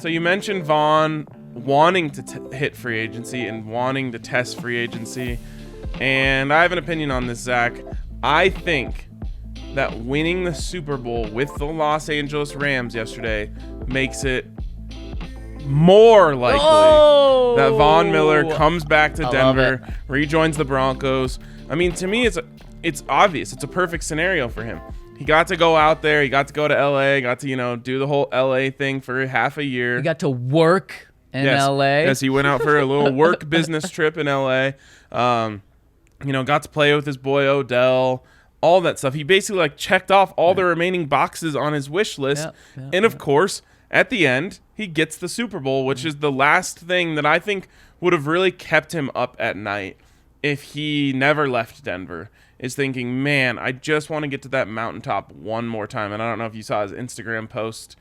So you mentioned Vaughn wanting to hit free agency and wanting to test free agency. And I have an opinion on this, Zach. I think that winning the Super Bowl with the Los Angeles Rams yesterday makes it more likely that Von Miller comes back to Denver, rejoins the Broncos. I mean, to me, it's obvious. It's a perfect scenario for him. He got to go out there. He got to go to L.A., got to, do the whole L.A. thing for half a year. He got to work in L.A. Yes, he went out for a little work business trip in L.A. Got to play with his boy Odell, all that stuff. He basically checked off all the remaining boxes on his wish list. And of course, at the end, he gets the Super Bowl, which is the last thing that I think would have really kept him up at night if he never left Denver, is thinking, man, I just want to get to that mountaintop one more time. And I don't know if you saw his Instagram post.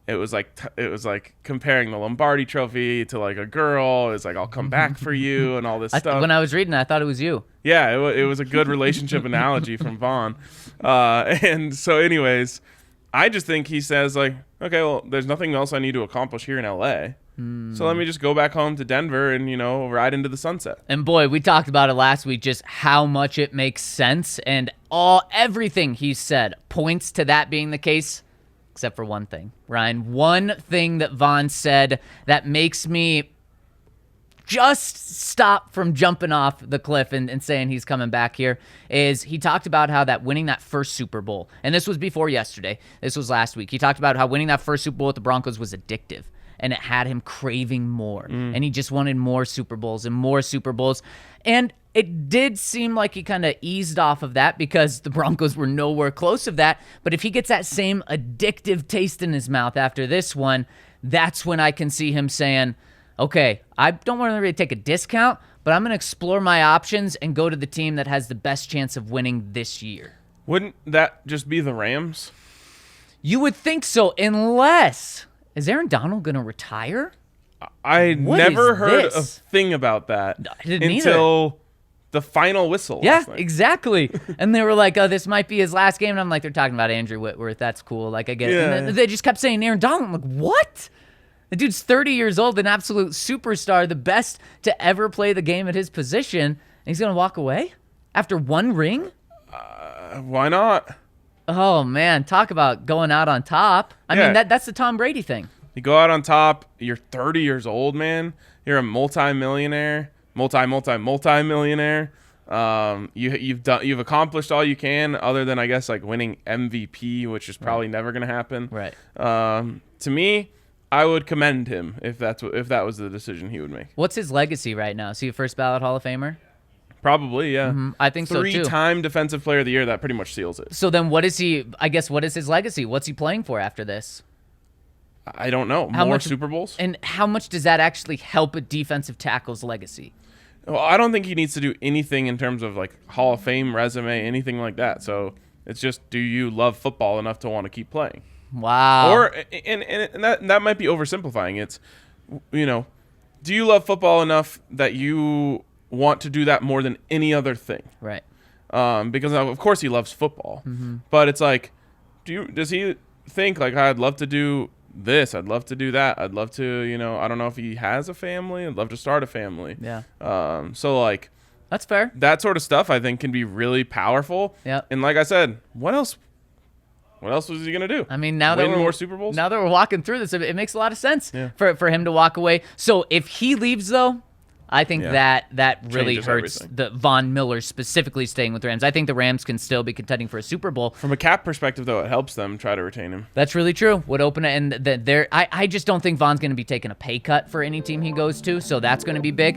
It was like comparing the Lombardi Trophy to a girl. It's like, I'll come back for you and all this stuff. When I was reading, I thought it was you. Yeah, it was a good relationship analogy from Vaughn. And so anyways, I just think he says okay, well, there's nothing else I need to accomplish here in L.A. So let me just go back home to Denver and, ride into the sunset. And boy, we talked about it last week, just how much it makes sense. And everything he said points to that being the case, except for one thing. Ryan, one thing that Vaughn said that makes me just stop from jumping off the cliff and saying he's coming back here is he talked about how that winning that first Super Bowl, and this was before yesterday, this was last week. He talked about how winning that first Super Bowl with the Broncos was addictive. And it had him craving more. And he just wanted more Super Bowls and more Super Bowls. And it did seem like he kind of eased off of that because the Broncos were nowhere close of that. But if he gets that same addictive taste in his mouth after this one, that's when I can see him saying, okay, I don't want to really take a discount, but I'm going to explore my options and go to the team that has the best chance of winning this year. Wouldn't that just be the Rams? You would think so, unless... Is Aaron Donald going to retire? I never heard a thing about that until the final whistle. Yeah, exactly. And they were like, oh, this might be his last game. And I'm like, they're talking about Andrew Whitworth. That's cool. I get it. And they just kept saying Aaron Donald. I'm like, what? The dude's 30 years old, an absolute superstar, the best to ever play the game at his position. And he's going to walk away after one ring? Why not? Oh, man, talk about going out on top. I mean, that's the Tom Brady thing. You go out on top, you're 30 years old, man. You're a multi-millionaire, multi-millionaire. You've accomplished all you can other than, I guess, winning MVP, which is probably never going to happen. Right. To me, I would commend him if that was the decision he would make. What's his legacy right now? Is he a first ballot Hall of Famer? Probably, yeah. I think so, too. 3-time Defensive Player of the Year, that pretty much seals it. So then what is his legacy? What's he playing for after this? I don't know. More Super Bowls? And how much does that actually help a defensive tackle's legacy? Well, I don't think he needs to do anything in terms of Hall of Fame resume, anything like that. So it's just, do you love football enough to want to keep playing? Wow. Or and that might be oversimplifying. It's, do you love football enough that you want to do that more than any other thing? Right. Because of course he loves football, but it's does he think I'd love to do this, I'd love to do that, I'd love to, I don't know if he has a family, I'd love to start a family. Yeah. So that's fair. That sort of stuff I think can be really powerful. Yeah. And like I said, what else was he gonna do? I mean, now win that more Super Bowls. Now that we're walking through this, it makes a lot of sense for him to walk away. So if he leaves, though, I think that really changes hurts everything. the Von Miller specifically staying with the Rams. I think the Rams can still be contending for a Super Bowl. From a cap perspective, though, it helps them try to retain him. That's really true. Would open it, and I just don't think Von's going to be taking a pay cut for any team he goes to, so that's going to be big.